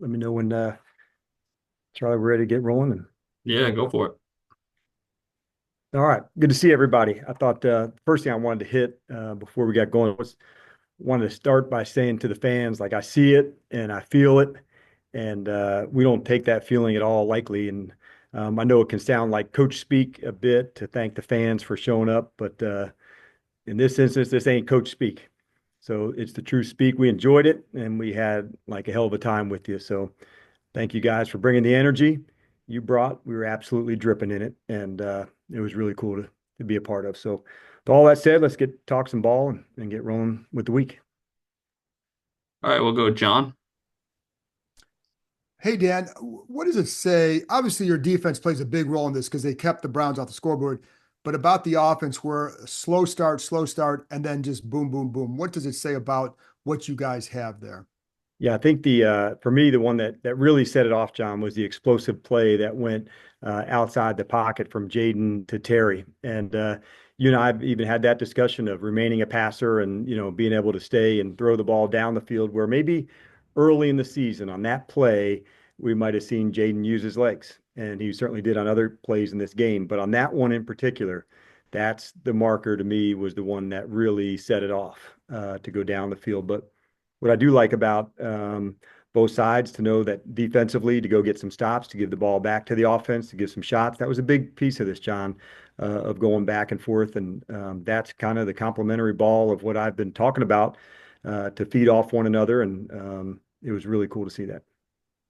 let me know when Charlie, we're ready to get rolling. And Yeah, go for it. all right, good to see everybody. I thought the first thing I wanted to hit before we got going was wanted to start by saying to the fans, like I see it and I feel it, and we don't take that feeling at all lightly. And I know it can sound like coach speak a bit to thank the fans for showing up, but in this instance, this ain't coach speak. So it's the true speak. We enjoyed it and we had like a hell of a time with you. So thank you guys for bringing the energy you brought. We were absolutely dripping in it, and it was really cool to be a part of. So, with all that said, let's get talk some ball and get rolling with the week. All right, we'll go, John. Hey, Dan, what does it say? Obviously, your defense plays a big role in this because they kept the Browns off the scoreboard, but about the offense where slow start, and then just boom, boom, boom. What does it say about what you guys have there? Yeah, I think the for me the one that really set it off, John, was the explosive play that went outside the pocket from Jayden to Terry, and you and I've even had that discussion of remaining a passer and being able to stay and throw the ball down the field where maybe early in the season on that play we might have seen Jayden use his legs, and he certainly did on other plays in this game, but on that one in particular, that's the marker to me was the one that really set it off to go down the field, but. What I do like about both sides to know that defensively to go get some stops, to give the ball back to the offense, to give some shots. That was a big piece of this, John, of going back and forth. And that's kind of the complementary ball of what I've been talking about to feed off one another. And it was really cool to see that.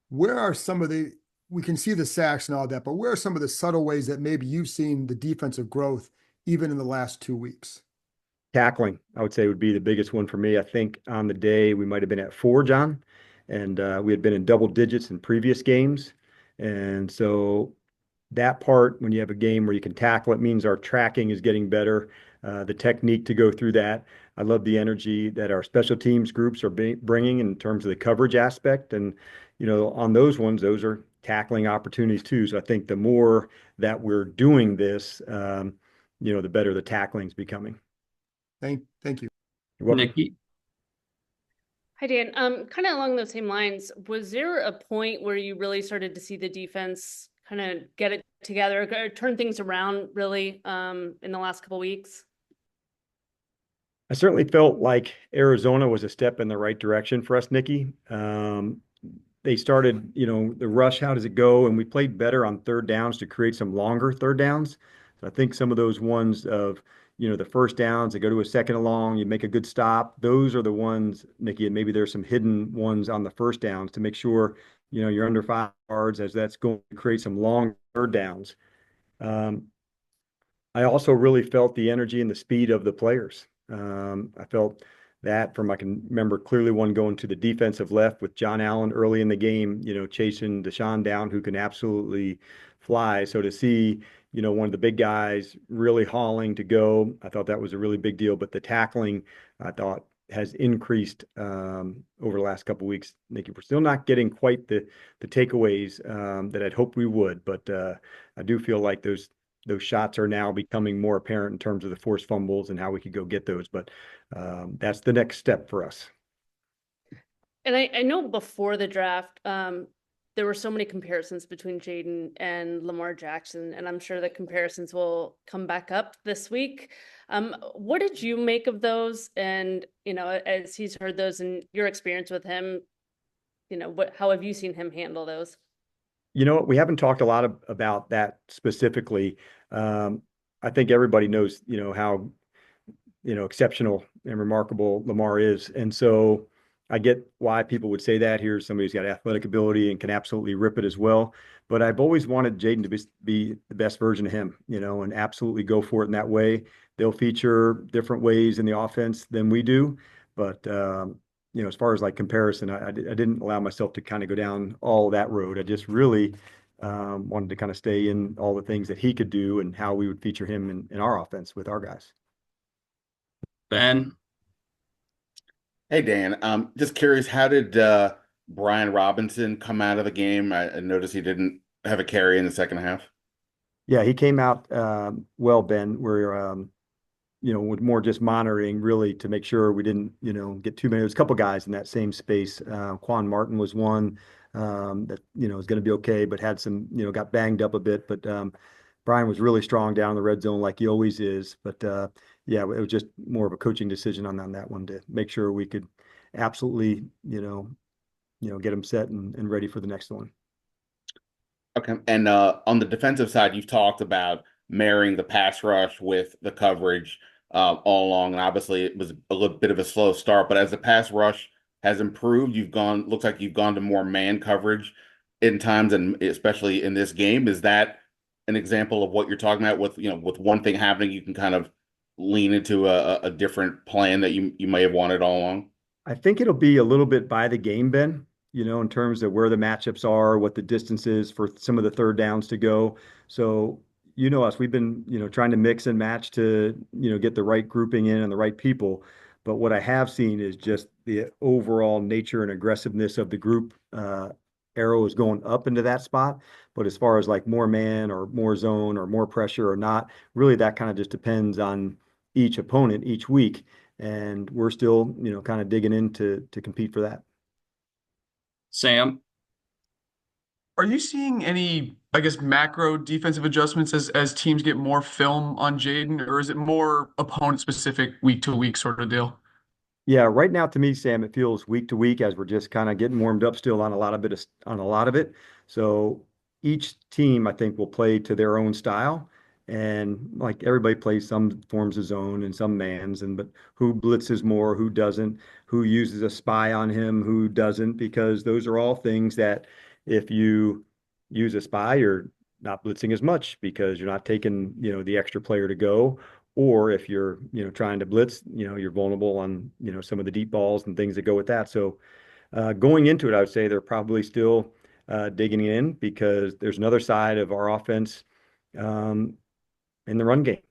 Where are some of we can see the sacks and all that, but where are some of the subtle ways that maybe you've seen the defensive growth even in the last 2 weeks? Tackling, I would say, would be the biggest one for me. I think on the day we might have been at four, John, and we had been in double digits in previous games. And so that part, when you have a game where you can tackle, it means our tracking is getting better. The technique to go through that. I love the energy that our special teams groups are bringing in terms of the coverage aspect. And, on those ones, those are tackling opportunities too. So I think the more that we're doing this, the better the tackling is becoming. Thank you. You're welcome. Nikki. Hi, Dan. Kind of along those same lines, was there a point where you really started to see the defense kind of get it together, or turn things around really in the last couple of weeks? I certainly felt like Arizona was a step in the right direction for us, Nikki. They started, the rush, how does it go? And we played better on third downs to create some longer third downs. So I think some of those ones of, the first downs that go to a second and long, you make a good stop. Those are the ones, Nikki, and maybe there's some hidden ones on the first downs to make sure, you're under 5 yards as that's going to create some long third downs. Um, I also really felt the energy and the speed of the players. I felt that from I can remember clearly one going to the defensive left with John Allen early in the game, chasing Deshaun down, who can absolutely fly. So to see, one of the big guys really hauling to go, I thought that was a really big deal. But the tackling, I thought, has increased over the last couple of weeks. Nikki, we're still not getting quite the takeaways that I'd hoped we would, but I do feel like those shots are now becoming more apparent in terms of the forced fumbles and how we could go get those. But that's the next step for us. And I know before the draft, there were so many comparisons between Jayden and Lamar Jackson, and I'm sure the comparisons will come back up this week. What did you make of those? And, as he's heard those and your experience with him, how have you seen him handle those? We haven't talked a lot about that specifically. I think everybody knows, how, exceptional and remarkable Lamar is. And so I get why people would say that. Here's somebody who's got athletic ability and can absolutely rip it as well. But I've always wanted Jayden to be the best version of him, and absolutely go for it in that way. They'll feature different ways in the offense than we do. But as far as like comparison, I didn't allow myself to kind of go down all that road. I just really wanted to kind of stay in all the things that he could do and how we would feature him in our offense with our guys. Ben. Hey Dan, just curious, how did Brian Robinson come out of the game? I noticed he didn't have a carry in the second half. Yeah, he came out well, Ben. We're with more just monitoring really to make sure we didn't, get too many. There's a couple guys in that same space. Quan Martin was one that, is going to be okay, but had some, got banged up a bit. But Brian was really strong down in the red zone like he always is. But yeah, it was just more of a coaching decision on that one to make sure we could absolutely, get him set and ready for the next one. Okay. And on the defensive side, you've talked about marrying the pass rush with the coverage all along. And obviously, it was a little bit of a slow start, but as the pass rush has improved, looks like you've gone to more man coverage in times, and especially in this game. Is that an example of what you're talking about with, with one thing happening, you can kind of lean into a different plan that you may have wanted all along? I think it'll be a little bit by the game, Ben, in terms of where the matchups are, what the distance is for some of the third downs to go. So, us, we've been, trying to mix and match to, get the right grouping in and the right people. But what I have seen is just the overall nature and aggressiveness of the group. Arrow is going up into that spot. But as far as like more man or more zone or more pressure or not, really that kind of just depends on each opponent each week, and we're still, kind of digging in to compete for that. Sam. Are you seeing any, I guess, macro defensive adjustments as teams get more film on Jayden, or is it more opponent specific week to week sort of deal? Yeah, right now to me, Sam, it feels week to week as we're just kind of getting warmed up still on a lot of it. So each team, I think, will play to their own style, and like everybody plays some forms of zone and some mans, and but who blitzes more, who doesn't, who uses a spy on him, who doesn't, because those are all things that if you use a spy, you're not blitzing as much because you're not taking, the extra player to go, or if you're, trying to blitz, you're vulnerable on, some of the deep balls and things that go with that. So going into it, I would say they're probably still digging in because there's another side of our offense um, in the run game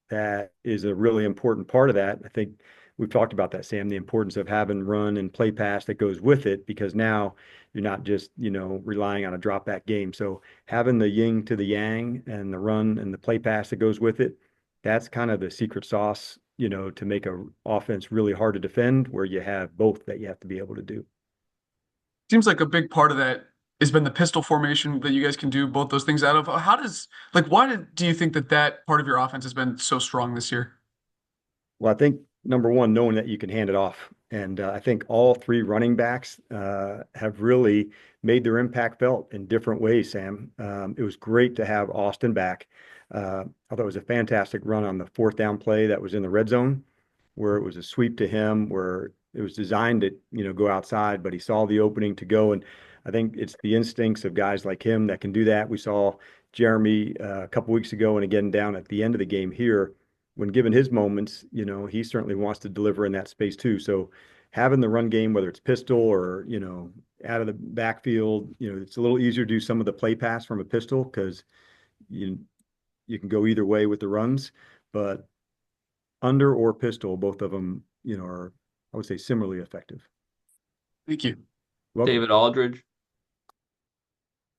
that is a really important part of that. I think we've talked about that, Sam, the importance of having run and play pass that goes with it, because now you're not just, relying on a drop back game. So having the yin to the yang and the run and the play pass that goes with it, that's kind of the secret sauce, to make a offense really hard to defend, where you have both that you have to be able to do. Seems like a big part of that has been the pistol formation that you guys can do both those things out of. Do you think that part of your offense has been so strong this year? Well, I think number one, knowing that you can hand it off. And I think all three running backs have really made their impact felt in different ways, Sam. It was great to have Austin back. I thought it was a fantastic run on the fourth down play that was in the red zone, where it was a sweep to him, where it was designed to, go outside, but he saw the opening to go. And I think it's the instincts of guys like him that can do that. We saw Jeremy a couple weeks ago and again down at the end of the game here when given his moments, he certainly wants to deliver in that space too. So having the run game, whether it's pistol or, out of the backfield, it's a little easier to do some of the play pass from a pistol because you you can go either way with the runs, but under or pistol, both of them, are, I would say, similarly effective. Thank you. Welcome. David Aldridge.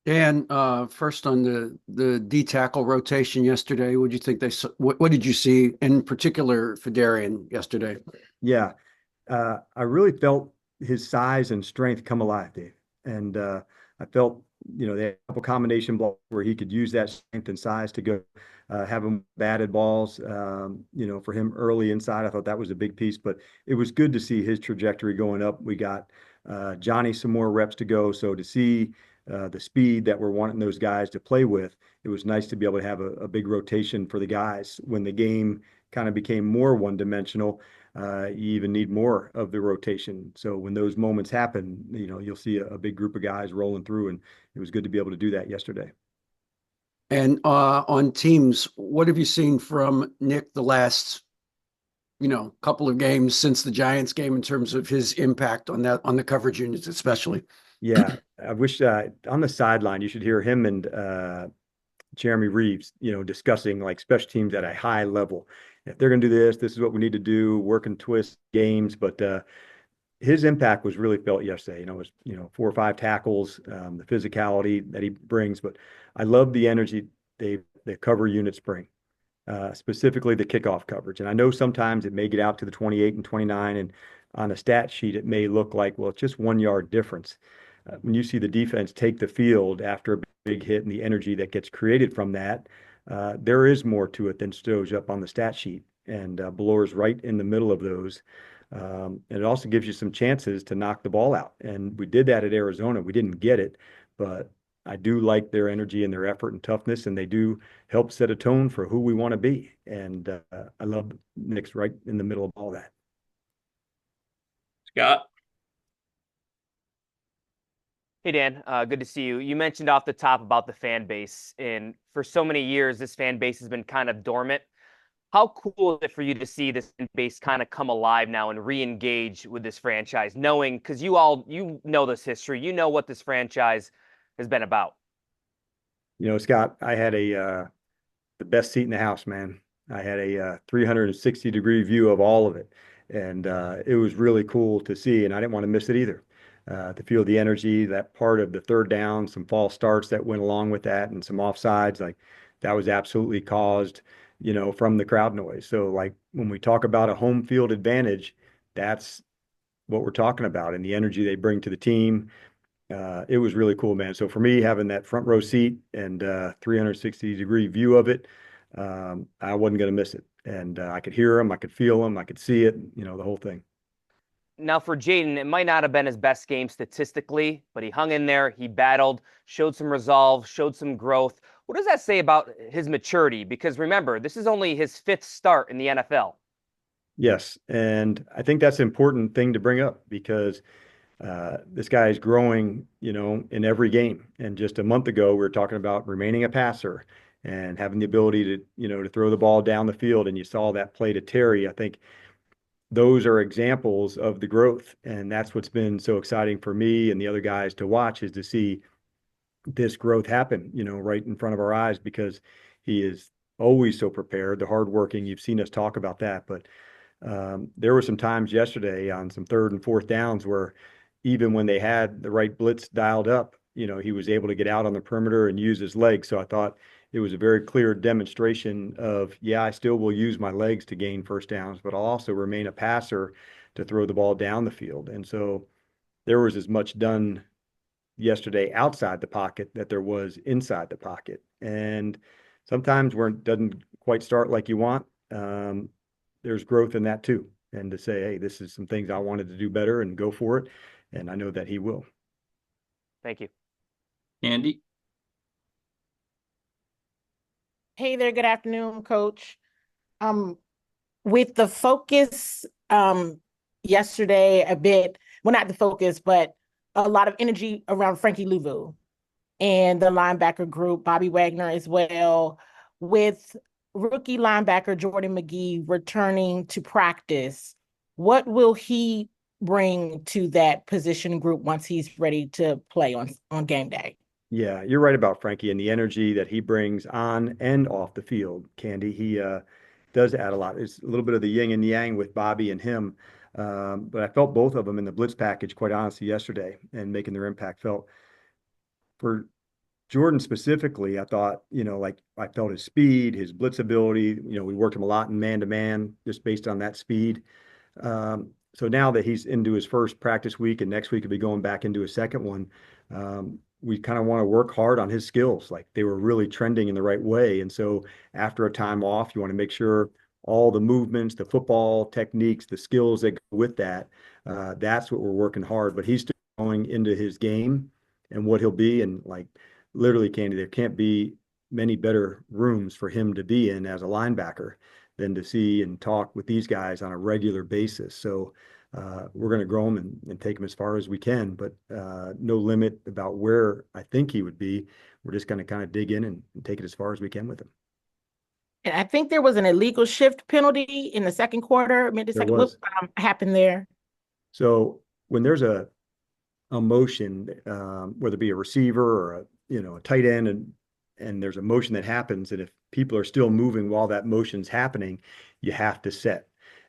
Dan, first on the D tackle rotation yesterday, what did you think what did you see in particular for Darian yesterday? Yeah, I really felt his size and strength come alive, Dave. And I felt, they had a couple combination blocks where he could use that strength and size to go have him batted balls, for him early inside. I thought that was a big piece, but it was good to see his trajectory going up. We got Johnny some more reps to go. So to see the speed that we're wanting those guys to play with, it was nice to be able to have a big rotation for the guys. When the game kind of became more one-dimensional, you even need more of the rotation. So when those moments happen, you'll see a big group of guys rolling through, and it was good to be able to do that yesterday. And on teams, what have you seen from Nick the last, couple of games since the Giants game in terms of his impact on the coverage units, especially? Yeah, I wish on the sideline you should hear him and Jeremy Reeves, discussing like special teams at a high level. If they're going to do this, this is what we need to do, work and twist games. But his impact was really felt yesterday. It was, 4 or 5 tackles, the physicality that he brings. But I love the energy the cover units bring. specifically the kickoff coverage. And I know sometimes it may get out to the 28 and 29, and on a stat sheet, it may look like, well, it's just 1 yard difference. When you see the defense take the field after a big hit and the energy that gets created from that, there is more to it than shows up on the stat sheet. And Bloor's right in the middle of those. And it also gives you some chances to knock the ball out. And we did that at Arizona. We didn't get it, but I do like their energy and their effort and toughness, and they do help set a tone for who we want to be. And I love Nick's right in the middle of all that. Scott. Hey, Dan, good to see you. You mentioned off the top about the fan base, and for so many years, this fan base has been kind of dormant. How cool is it for you to see this fan base kind of come alive now and re-engage with this franchise, knowing, because you know this history, you know what this franchise has been about? Scott, I had the best seat in the house, man. I had a 360-degree view of all of it, and it was really cool to see, and I didn't want to miss it either. To feel the energy, that part of the third down, some false starts that went along with that, and some offsides, like that was absolutely caused, from the crowd noise. So, like when we talk about a home field advantage, that's what we're talking about, and the energy they bring to the team. It was really cool, man. So for me, having that front row seat and 360-degree view of it, I wasn't going to miss it. And I could hear them, I could feel them, I could see it, the whole thing. Now, for Jayden, it might not have been his best game statistically, but he hung in there, he battled, showed some resolve, showed some growth. What does that say about his maturity? Because remember, this is only his 5th start in the NFL. Yes, and I think that's an important thing to bring up because this guy is growing, in every game. And just a month ago, we were talking about remaining a passer and having the ability to throw the ball down the field. And you saw that play to Terry. I think those are examples of the growth. And that's what's been so exciting for me and the other guys to watch, is to see this growth happen, right in front of our eyes, because he is always so prepared, the hardworking. You've seen us talk about that. But there were some times yesterday on some 3rd and 4th downs where even when they had the right blitz dialed up, he was able to get out on the perimeter and use his legs. So I thought it was a very clear demonstration of, yeah, I still will use my legs to gain first downs, but I'll also remain a passer to throw the ball down the field. And so there was as much done yesterday outside the pocket that there was inside the pocket. And sometimes where it doesn't quite start like you want, there's growth in that too. And to say, hey, this is some things I wanted to do better and go for it. And I know that he will. Thank you. Andy. Hey there, good afternoon, Coach. With the focus yesterday a bit, well, not the focus, but a lot of energy around Frankie Louvu and the linebacker group, Bobby Wagner as well, with rookie linebacker Jordan McGee returning to practice. What will he bring to that position group once he's ready to play on game day? Yeah, you're right about Frankie and the energy that he brings on and off the field, Candy. He does add a lot. It's a little bit of the yin and yang with Bobby and him. But I felt both of them in the blitz package, quite honestly, yesterday, and making their impact felt. For Jordan specifically, I thought, like I felt his speed, his blitz ability. We worked him a lot in man-to-man just based on that speed. So now that he's into his first practice week and next week he'll be going back into his second one, we kind of want to work hard on his skills. Like they were really trending in the right way. And so after a time off, you want to make sure all the movements, the football techniques, the skills that go with that, that's what we're working hard. But he's still going into his game and what he'll be. And like literally, Candy, there can't be many better rooms for him to be in as a linebacker than to see and talk with these guys on a regular basis. So we're going to grow him and take him as far as we can, but no limit about where I think he would be. We're just going to kind of dig in and take it as far as we can with him. And I think there was an illegal shift penalty in the second quarter. What happened there? So when there's a motion, whether it be a receiver or a tight end, and there's a motion that happens, and if people are still moving while that motion's happening, you have to set.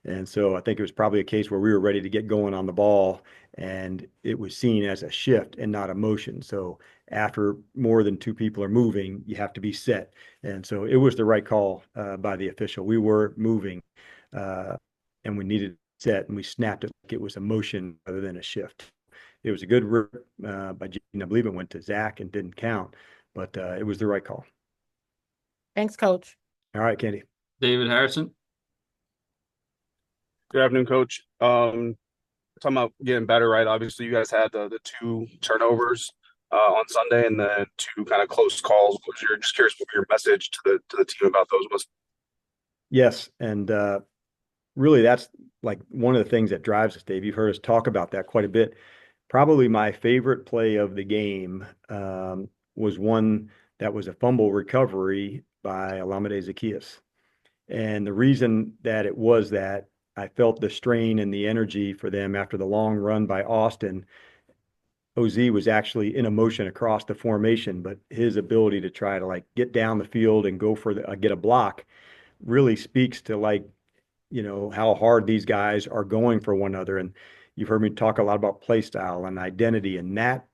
And so I think it was probably a case where we were ready to get going on the ball, and it was seen as a shift and not a motion. So after more than two people are moving, you have to be set. And so it was the right call by the official. We were moving, and we needed set, and we snapped it like it was a motion rather than a shift. It was a good rip by Jayden. I believe it went to Zach and didn't count, but it was the right call. Thanks, Coach. All right, Candy. David Harrison. Good afternoon, Coach. Talking about getting better, right? Obviously, you guys had the two turnovers on Sunday, and then two kind of close calls. Just curious what your message to the team about those was. Yes, and really, that's like one of the things that drives us, Dave. You've heard us talk about that quite a bit. Probably my favorite play of the game was one that was a fumble recovery by Alameda Zacchaeus. And the reason that it was that, I felt the strain and the energy for them after the long run by Austin. OZ was actually in a motion across the formation, but his ability to try to like get down the field and go for get a block really speaks to like, how hard these guys are going for one another. And you've heard me talk a lot about play style and identity, and that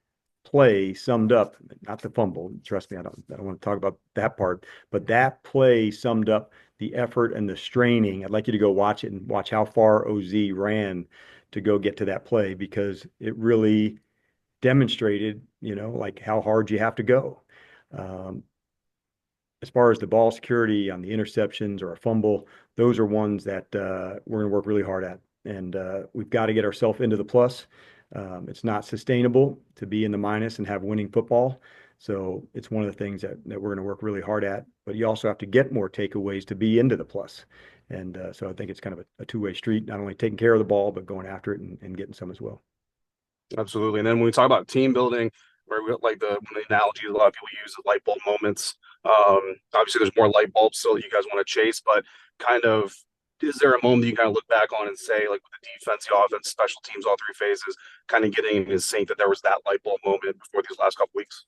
play summed up, not the fumble. Trust me, I don't want to talk about that part, but that play summed up the effort and the straining. I'd like you to go watch it and watch how far OZ ran to go get to that play, because it really demonstrated, like how hard you have to go. As far as the ball security on the interceptions or a fumble, those are ones that we're going to work really hard at. And we've got to get ourselves into the plus. It's not sustainable to be in the minus and have winning football. So it's one of the things that we're going to work really hard at. But you also have to get more takeaways to be into the plus. And so I think it's kind of a two-way street, not only taking care of the ball, but going after it and getting some as well. Absolutely. And then when we talk about team building, where we like the analogy a lot of people use, the light bulb moments. Obviously, there's more light bulbs still that you guys want to chase, but kind of, is there a moment that you kind of look back on and say, like with the defense, the offense, special teams, all three phases, kind of getting in sync, that there was that light bulb moment before these last couple weeks?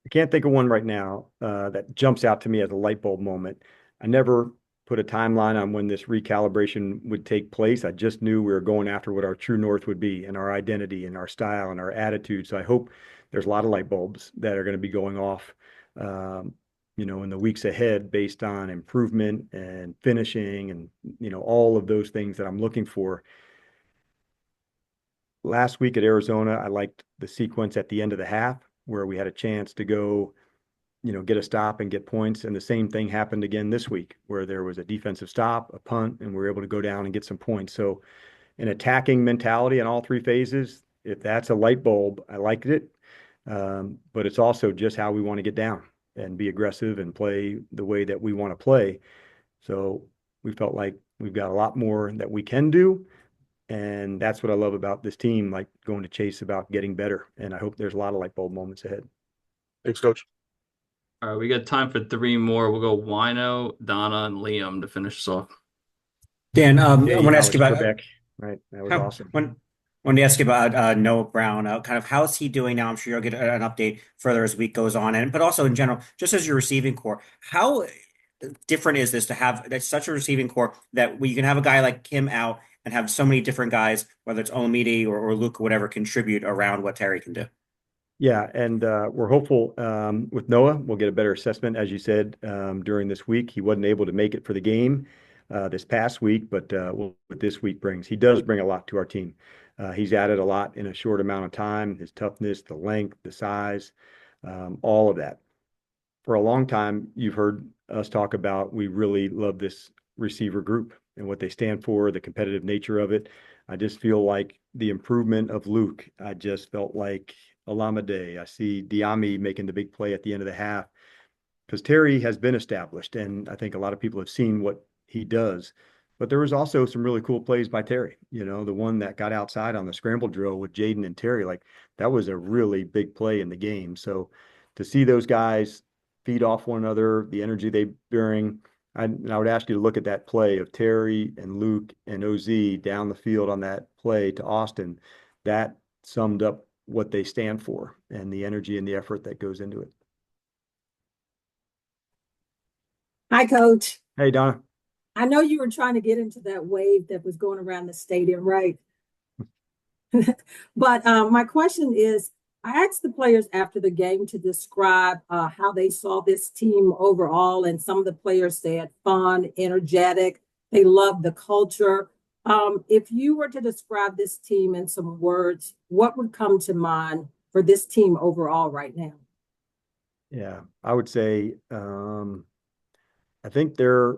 I can't think of one right now that jumps out to me as a light bulb moment. I never put a timeline on when this recalibration would take place. I just knew we were going after what our true north would be, and our identity and our style and our attitude. So I hope there's a lot of light bulbs that are going to be going off, in the weeks ahead, based on improvement and finishing and, all of those things that I'm looking for. Last week at Arizona, I liked the sequence at the end of the half where we had a chance to go, get a stop and get points. And the same thing happened again this week, where there was a defensive stop, a punt, and we were able to go down and get some points. So an attacking mentality in all three phases, if that's a light bulb, I liked it. But it's also just how we want to get down and be aggressive and play the way that we want to play. So we felt like we've got a lot more that we can do. And that's what I love about this team, like going to chase about getting better. And I hope there's a lot of light bulb moments ahead. Thanks, Coach. All right, we got time for three more. We'll go Wino, Donna, and Liam to finish us off. Dan, I Hey, want to ask you Alex about Trebek. Right. That was awesome. want to ask you about Noah Brown. Kind of how's he doing now? I'm sure you'll get an update further as week goes on, but also in general, just as your receiving core, how different is this to have such a receiving core that you can have a guy like him out and have so many different guys, whether it's Olamide or Luke or whatever, contribute around what Terry can do? Yeah, and we're hopeful with Noah, we'll get a better assessment, as you said, during this week. He wasn't able to make it for the game this past week, but what this week brings. He does bring a lot to our team. He's added a lot in a short amount of time, his toughness, the length, the size, all of that. For a long time, you've heard us talk about, we really love this receiver group and what they stand for, the competitive nature of it. I just feel like the improvement of Luke. I just felt like Olamide. I see Diami making the big play at the end of the half, because Terry has been established, and I think a lot of people have seen what he does. But there was also some really cool plays by Terry. The one that got outside on the scramble drill with Jayden and Terry, like that was a really big play in the game. So to see those guys feed off one another, the energy they bring, I would ask you to look at that play of Terry and Luke and OZ down the field on that play to Austin. That summed up what they stand for and the energy and the effort that goes into it. Hi, Coach. Hey, Donna. I know you were trying to get into that wave that was going around the stadium, right? But my question is, I asked the players after the game to describe how they saw this team overall, and some of the players said fun, energetic. They loved the culture. If you were to describe this team in some words, what would come to mind for this team overall right now? Yeah, I would say I think they're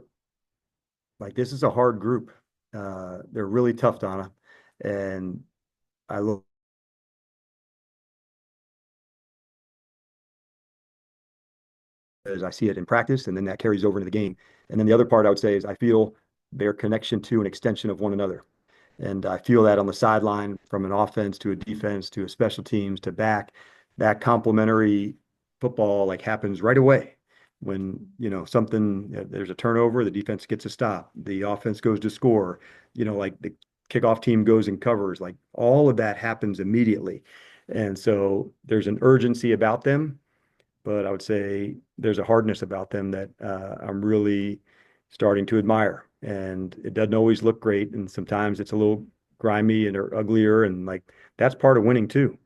like this is a hard group. They're really tough, Donna, and I look as I see it in practice, and then that carries over into the game. And then the other part I would say is I feel their connection to an extension of one another. And I feel that on the sideline from an offense to a defense to a special teams to back, that complementary football like happens right away. When, something, there's a turnover, the defense gets a stop, the offense goes to score, like the kickoff team goes and covers, like all of that happens immediately. And so there's an urgency about them, but I would say there's a hardness about them that I'm really starting to admire. And it doesn't always look great, and sometimes it's a little grimy and or uglier, and like that's part of winning too,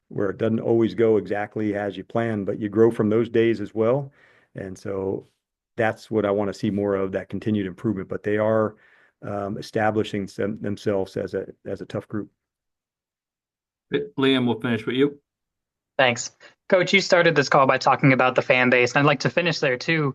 where it doesn't always go exactly as you plan, but you grow from those days as well. And so that's what I want to see more of, that continued improvement. But they are establishing themselves as a tough group. Liam, we'll finish with you. Thanks. Coach, you started this call by talking about the fan base, and I'd like to finish there too.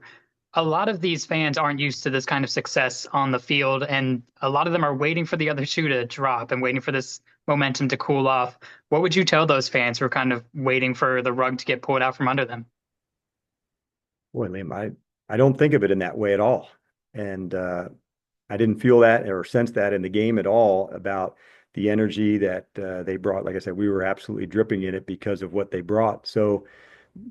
A lot of these fans aren't used to this kind of success on the field, and a lot of them are waiting for the other shoe to drop and waiting for this momentum to cool off. What would you tell those fans who are kind of waiting for the rug to get pulled out from under them? Boy, Liam, I don't think of it in that way at all. And I didn't feel that or sense that in the game at all about the energy that they brought. Like I said, we were absolutely dripping in it because of what they brought. So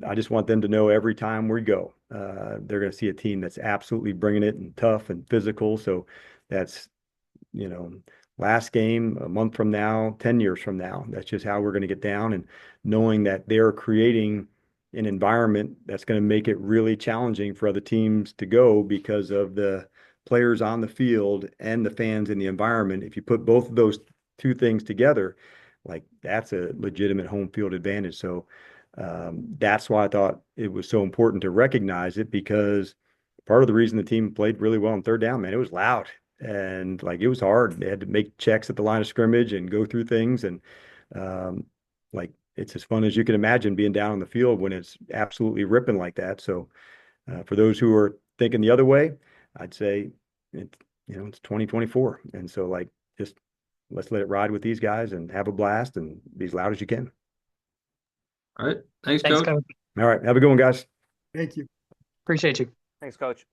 I just want them to know every time we go, they're going to see a team that's absolutely bringing it and tough and physical. So that's, last game, a month from now, 10 years from now, that's just how we're going to get down. And knowing that they're creating an environment that's going to make it really challenging for other teams to go because of the players on the field and the fans in the environment. If you put both of those two things together, like that's a legitimate home field advantage. So that's why I thought it was so important to recognize it, because part of the reason the team played really well on third down, man, it was loud and like it was hard. They had to make checks at the line of scrimmage and go through things. And like it's as fun as you can imagine being down on the field when it's absolutely ripping like that. So for those who are thinking the other way, I'd say it's 2024. And so like just let's let it ride with these guys and have a blast and be as loud as you can. All right. Thanks, Thanks, Coach. Coach. All right. Have a good one, guys. Thank you. Appreciate you. Thanks, Coach.